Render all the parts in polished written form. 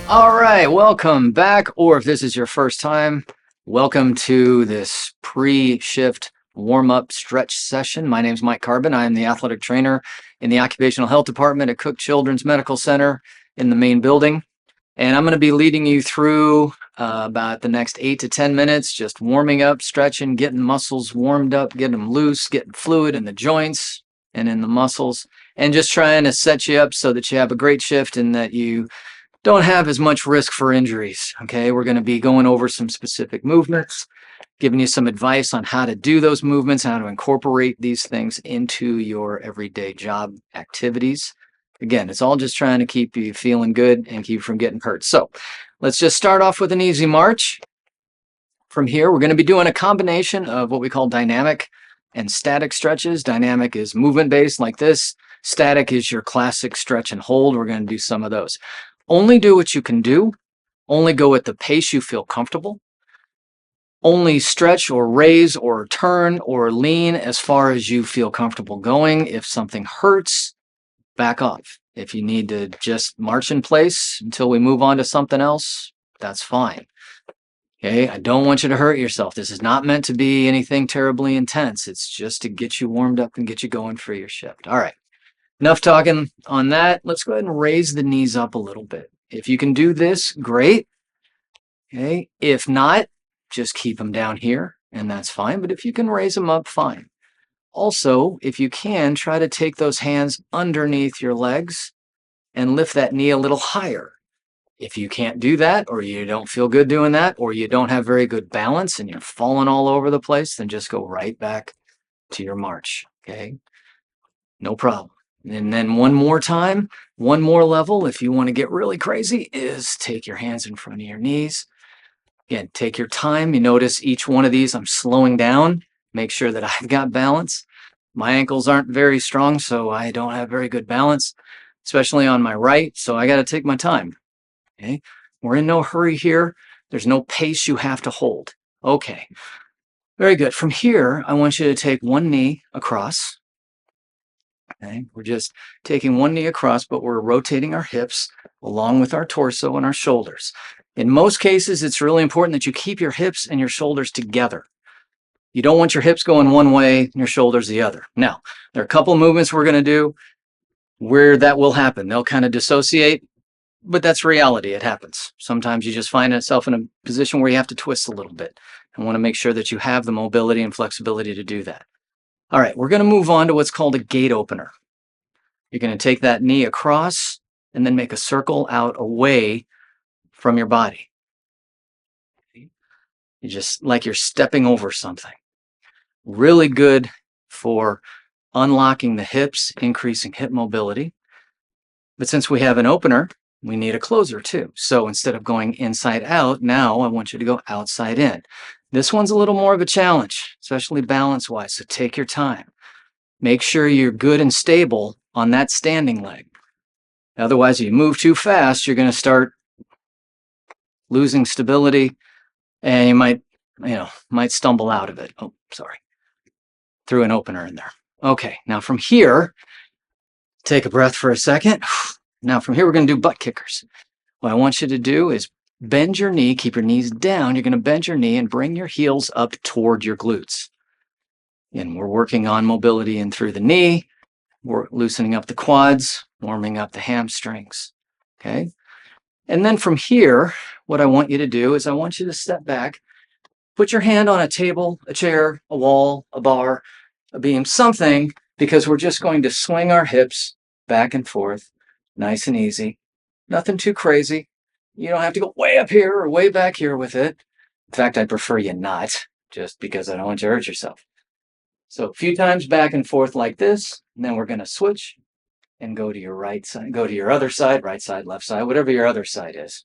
All right, welcome back, or if this is your first time, welcome to this pre-shift warm-up stretch session. My name is Mike Carbon. I am the athletic trainer in the Occupational Health Department at Cook Children's Medical Center in the main building. And I'm going to be leading you through about the next 8 to 10 minutes, just warming up, stretching, getting muscles warmed up, getting them loose, getting fluid in the joints and in the muscles, and just trying to set you up so that you have a great shift and that you don't have as much risk for injuries. Okay, we're going to be going over some specific movements, giving you some advice on how to do those movements, how to incorporate these things into your everyday job activities. Again, it's all just trying to keep you feeling good and keep you from getting hurt. So let's just start off with an easy march. From here, we're going to be doing a combination of what we call dynamic and static stretches. Dynamic is movement-based like this. Static is your classic stretch and hold. We're going to do some of those. Only do what you can do. Only go at the pace you feel comfortable. Only stretch or raise or turn or lean as far as you feel comfortable going. If something hurts, back off. If you need to just march in place until we move on to something else, that's fine. Okay, I don't want you to hurt yourself. This is not meant to be anything terribly intense. It's just to get you warmed up and get you going for your shift. All right. Enough talking on that. Let's go ahead and raise the knees up a little bit. If you can do this, great. Okay. If not, just keep them down here and that's fine. But if you can raise them up, fine. Also, if you can, try to take those hands underneath your legs and lift that knee a little higher. If you can't do that, or you don't feel good doing that, or you don't have very good balance and you're falling all over the place, then just go right back to your march. Okay. No problem. And then one more time, one more level, if you want to get really crazy, is take your hands in front of your knees. Again, take your time. You notice each one of these, I'm slowing down, make sure that I've got balance. My ankles aren't very strong, so I don't have very good balance, especially on my right, so I got to take my time. Okay, we're in no hurry here. There's no pace you have to hold. Okay, very good. From here, I want you to take one knee across. Okay, we're just taking one knee across, but we're rotating our hips along with our torso and our shoulders. In most cases, it's really important that you keep your hips and your shoulders together. You don't want your hips going one way and your shoulders the other. Now, there are a couple movements we're going to do where that will happen. They'll kind of dissociate, but that's reality. It happens. Sometimes you just find yourself in a position where you have to twist a little bit and want to make sure that you have the mobility and flexibility to do that. All right, we're going to move on to what's called a gate opener. You're going to take that knee across and then make a circle out away from your body. You just like you're stepping over something. Really good for unlocking the hips, increasing hip mobility. But since we have an opener, we need a closer too. So instead of going inside out, now I want you to go outside in. This one's a little more of a challenge, especially balance-wise, so take your time. Make sure you're good and stable on that standing leg. Otherwise, if you move too fast, you're going to start losing stability and you might stumble out of it. Oh, sorry. Threw an opener in there. Okay, now from here, take a breath for a second. Now from here, we're going to do butt kickers. What I want you to do is bend your knee, keep your knees down. You're going to bend your knee and bring your heels up toward your glutes. And we're working on mobility in through the knee. We're loosening up the quads, warming up the hamstrings. Okay. And then from here, what I want you to do is I want you to step back, put your hand on a table, a chair, a wall, a bar, a beam, something, because we're just going to swing our hips back and forth, nice and easy. Nothing too crazy. You don't have to go way up here or way back here with it. In fact, I'd prefer you not, just because I don't want you to hurt yourself. So a few times back and forth like this, and then we're going to switch and go to your right side, go to your other side, right side, left side, whatever your other side is.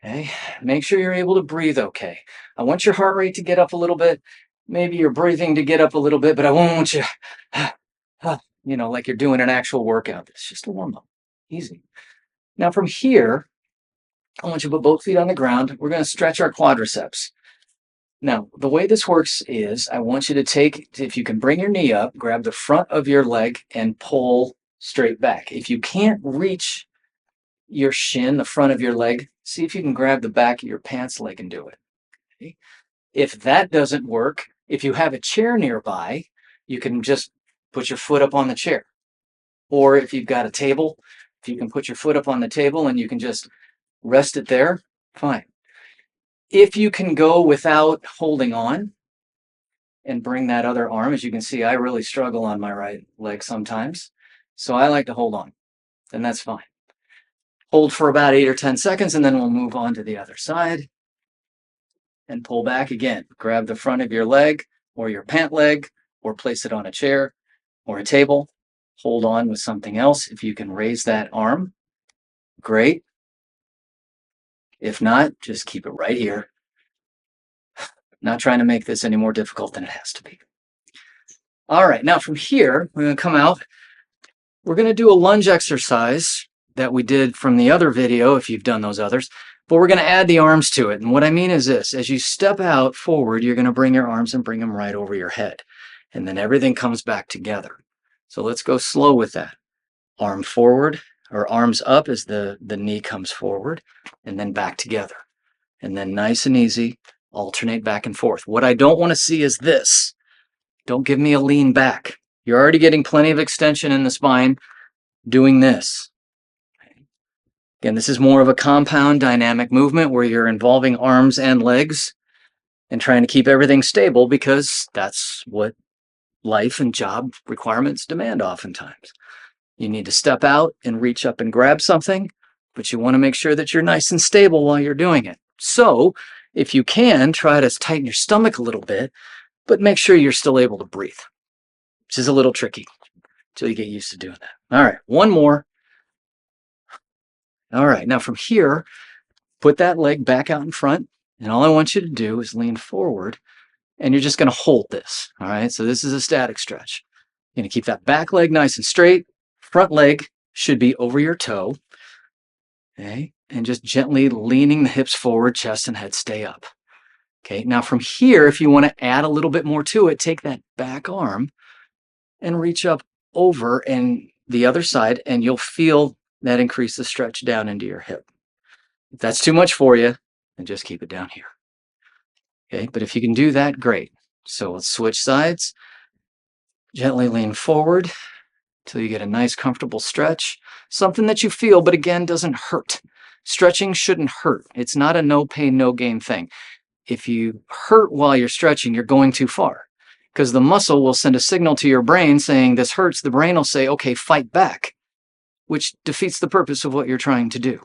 Okay, make sure you're able to breathe okay. I want your heart rate to get up a little bit, maybe your breathing to get up a little bit, but I won't want you, like you're doing an actual workout. It's just a warm-up, easy. Now from here, I want you to put both feet on the ground. We're going to stretch our quadriceps. Now, the way this works is I want you to take, if you can bring your knee up, grab the front of your leg and pull straight back. If you can't reach your shin, the front of your leg. See if you can grab the back of your pants leg and do it. Okay? If that doesn't work, if you have a chair nearby, you can just put your foot up on the chair. Or if you've got a table, if you can put your foot up on the table and you can just rest it there, fine. If you can go without holding on and bring that other arm, as you can see, I really struggle on my right leg sometimes. So I like to hold on, and that's fine. Hold for about 8 or 10 seconds, and then we'll move on to the other side. And pull back again. Grab the front of your leg or your pant leg, or place it on a chair or a table. Hold on with something else. If you can raise that arm, great. If not, just keep it right here. Not trying to make this any more difficult than it has to be. All right, now from here, we're going to come out. We're going to do a lunge exercise that we did from the other video, if you've done those others, but we're going to add the arms to it. And what I mean is this: as you step out forward, you're going to bring your arms and bring them right over your head. And then everything comes back together. So let's go slow with that. Arm forward, or arms up as the knee comes forward, and then back together. And then nice and easy, alternate back and forth. What I don't want to see is this. Don't give me a lean back. You're already getting plenty of extension in the spine doing this. Again, this is more of a compound dynamic movement where you're involving arms and legs and trying to keep everything stable, because that's what life and job requirements demand oftentimes. You need to step out and reach up and grab something, but you want to make sure that you're nice and stable while you're doing it. So if you can, try to tighten your stomach a little bit, but make sure you're still able to breathe, which is a little tricky until you get used to doing that. All right, one more. All right, now from here, put that leg back out in front, and all I want you to do is lean forward, and you're just going to hold this. All right, so this is a static stretch. You're going to keep that back leg nice and straight. Front leg should be over your toe. Okay, and just gently leaning the hips forward, chest and head stay up. Okay, now from here, if you want to add a little bit more to it, take that back arm and reach up over and the other side, and you'll feel that increase the stretch down into your hip. If that's too much for you, then just keep it down here. Okay, but if you can do that, great. So let's switch sides. Gently lean forward till you get a nice comfortable stretch. Something that you feel, but again, doesn't hurt. Stretching shouldn't hurt. It's not a no pain, no gain thing. If you hurt while you're stretching, you're going too far, because the muscle will send a signal to your brain saying this hurts. The brain will say, okay, fight back, which defeats the purpose of what you're trying to do.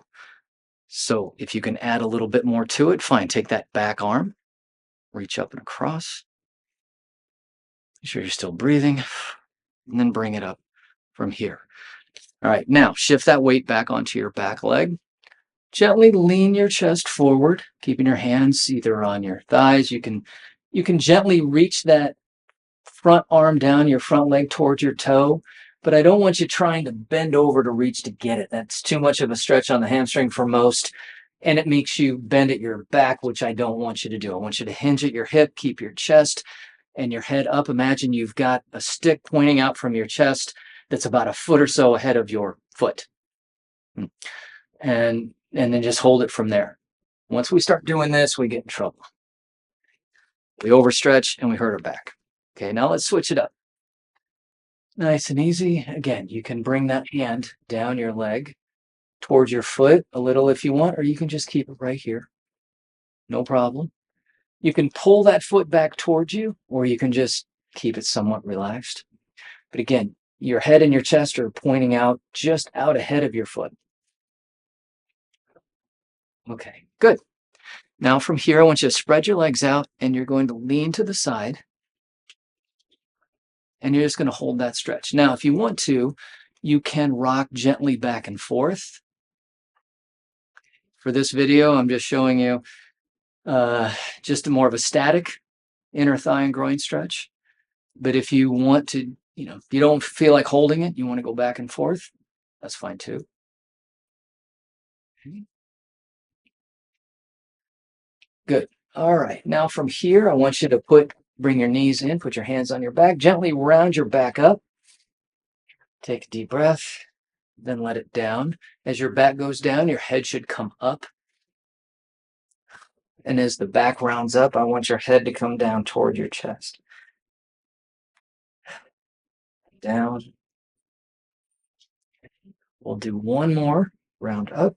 So if you can add a little bit more to it, fine. Take that back arm, reach up and across. Make sure you're still breathing, and then bring it up from here. All right, now shift that weight back onto your back leg. Gently lean your chest forward, keeping your hands either on your thighs. You can gently reach that front arm down your front leg towards your toe, but I don't want you trying to bend over to reach to get it. That's too much of a stretch on the hamstring for most, and it makes you bend at your back, which I don't want you to do. I want you to hinge at your hip, keep your chest and your head up. Imagine you've got a stick pointing out from your chest that's about a foot or so ahead of your foot. And then just hold it from there. Once we start doing this, we get in trouble. We overstretch and we hurt our back. Okay, now let's switch it up. Nice and easy. Again, you can bring that hand down your leg towards your foot a little if you want, or you can just keep it right here. No problem. You can pull that foot back towards you, or you can just keep it somewhat relaxed. But again, your head and your chest are pointing out just out ahead of your foot. Okay, good. Now from here, I want you to spread your legs out, and you're going to lean to the side, and you're just going to hold that stretch. Now, if you want to, you can rock gently back and forth. For this video, I'm just showing you just more of a static inner thigh and groin stretch. But if you want to, if you don't feel like holding it, you want to go back and forth, that's fine too. Okay. Good. All right. Now from here, I want you to bring your knees in, put your hands on your back, gently round your back up. Take a deep breath. then let it down. As your back goes down, your head should come up. And as the back rounds up, I want your head to come down toward your chest. Down. We'll do one more round up.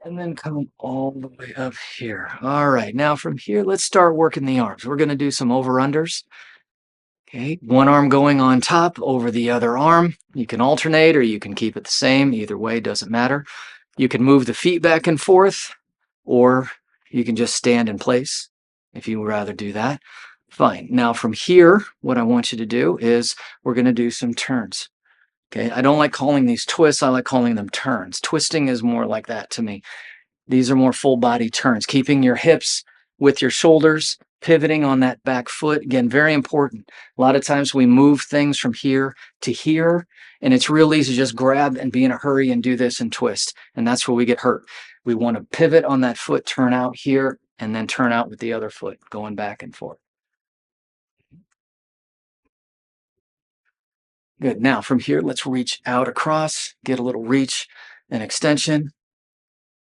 And then come all the way up here. All right, now from here, let's start working the arms. We're going to do some over-unders. Okay, one arm going on top over the other arm. You can alternate or you can keep it the same. Either way, doesn't matter. You can move the feet back and forth, or you can just stand in place if you would rather do that. Fine. Now from here, what I want you to do is we're going to do some turns. Okay, I don't like calling these twists. I like calling them turns. Twisting is more like that to me. These are more full body turns, keeping your hips with your shoulders, pivoting on that back foot. Again, very important. A lot of times we move things from here to here, and it's real easy to just grab and be in a hurry and do this and twist. And that's where we get hurt. We want to pivot on that foot, turn out here, and then turn out with the other foot, going back and forth. Good. Now from here, let's reach out across, get a little reach and extension.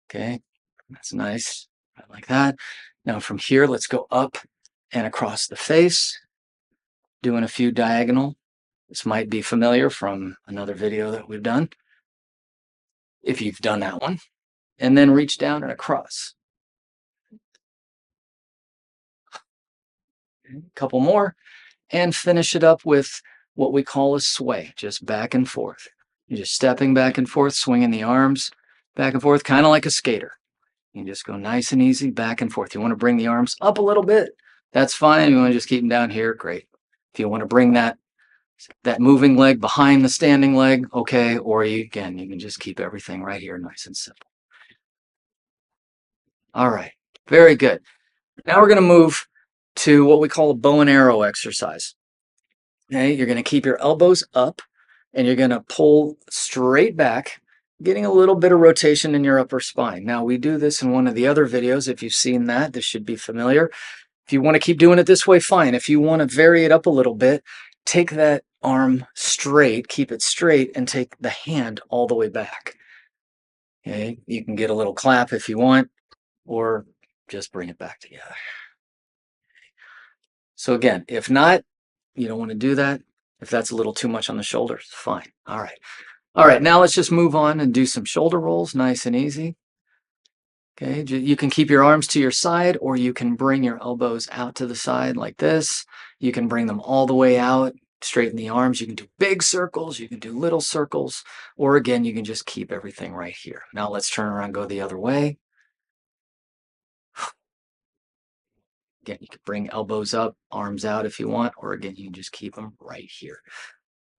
Okay, that's nice. I like that. Now from here, let's go up and across the face, doing a few diagonal. This might be familiar from another video that we've done, if you've done that one. And then reach down and across. A couple more, and finish it up with what we call a sway, just back and forth. You're just stepping back and forth, swinging the arms back and forth, kind of like a skater. You just go nice and easy back and forth. You want to bring the arms up a little bit, that's fine. You want to just keep them down here, great. If you want to bring that moving leg behind the standing leg, okay, or you can just keep everything right here, nice and simple. All right, very good. Now we're going to move to what we call a bow and arrow exercise. Okay, you're going to keep your elbows up and you're going to pull straight back, getting a little bit of rotation in your upper spine. Now, we do this in one of the other videos. If you've seen that, this should be familiar. If you want to keep doing it this way, fine. If you want to vary it up a little bit, take that arm straight, keep it straight, and take the hand all the way back. Okay, you can get a little clap if you want, or just bring it back together. So again, if not, you don't want to do that. If that's a little too much on the shoulders, fine. All right. All right, now let's just move on and do some shoulder rolls, nice and easy. Okay, you can keep your arms to your side, or you can bring your elbows out to the side like this. You can bring them all the way out, straighten the arms. You can do big circles, you can do little circles, or again, you can just keep everything right here. Now let's turn around, go the other way. Again, you can bring elbows up, arms out if you want, or again, you can just keep them right here.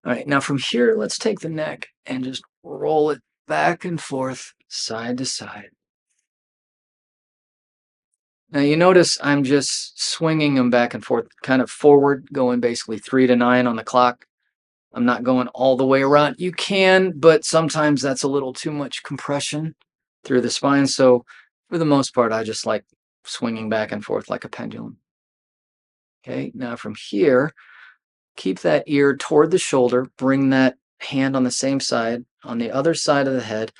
All right, now from here, let's take the neck and just roll it back and forth, side to side. Now you notice I'm just swinging them back and forth, kind of forward, going basically 3 to 9 on the clock. I'm not going all the way around. You can, but sometimes that's a little too much compression through the spine. So for the most part, I just like swinging back and forth like a pendulum. Okay, now from here, keep that ear toward the shoulder, bring that hand on the same side, on the other side of the head.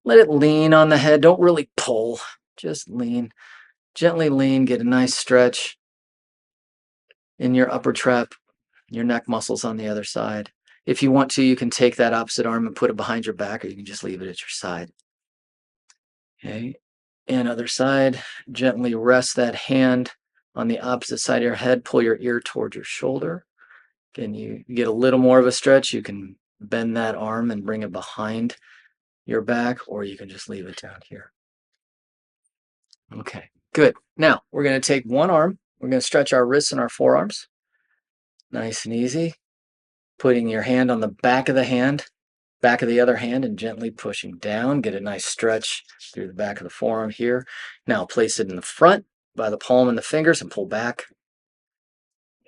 Let it lean on the head. Don't really pull, just lean. Gently lean, get a nice stretch in your upper trap, your neck muscles on the other side. If you want to, you can take that opposite arm and put it behind your back, or you can just leave it at your side. Okay, and other side, gently rest that hand on the opposite side of your head, pull your ear toward your shoulder. Again, you get a little more of a stretch, you can bend that arm and bring it behind your back, or you can just leave it down here. Okay, good. Now we're going to take one arm. We're going to stretch our wrists and our forearms. Nice and easy. Putting your hand on the back of the hand, back of the other hand, and gently pushing down. Get a nice stretch through the back of the forearm here. Now place it in the front by the palm and the fingers and pull back.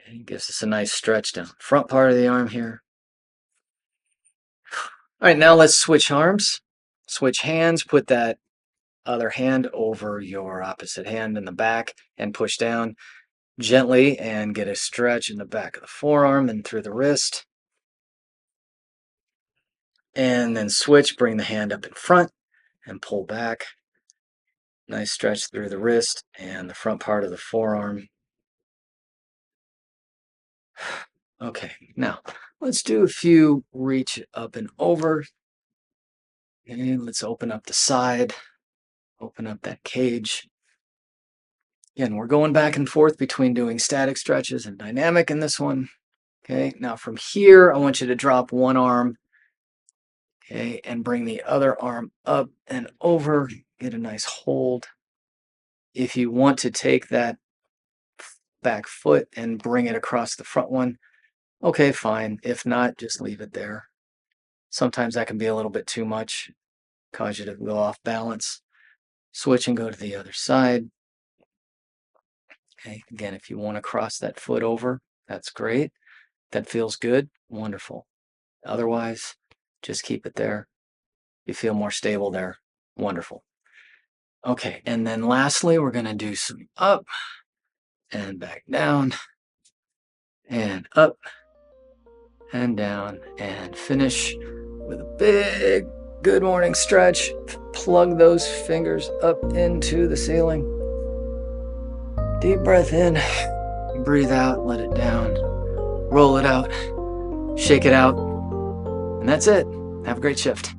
It gives us a nice stretch down the front part of the arm here. All right, now let's switch arms. Switch hands. Put that other hand over your opposite hand in the back and push down. gently and get a stretch in the back of the forearm and through the wrist. And then switch, bring the hand up in front and pull back. Nice stretch through the wrist and the front part of the forearm. Okay, now let's do a few reach up and over. And let's open up the side, open up that cage. Again, we're going back and forth between doing static stretches and dynamic in this one. Okay, now from here, I want you to drop one arm, okay, and bring the other arm up and over. Get a nice hold. If you want to take that back foot and bring it across the front one, okay, fine. If not, just leave it there. Sometimes that can be a little bit too much, cause you to go off balance. Switch and go to the other side. Okay, again, if you want to cross that foot over, that's great. That feels good, wonderful. Otherwise, just keep it there. You feel more stable there, wonderful. Okay, and then lastly, we're going to do some up and back down and up and down and finish with a big good morning stretch. Plug those fingers up into the ceiling. Deep breath in, breathe out, let it down, roll it out, shake it out, and that's it. Have a great shift.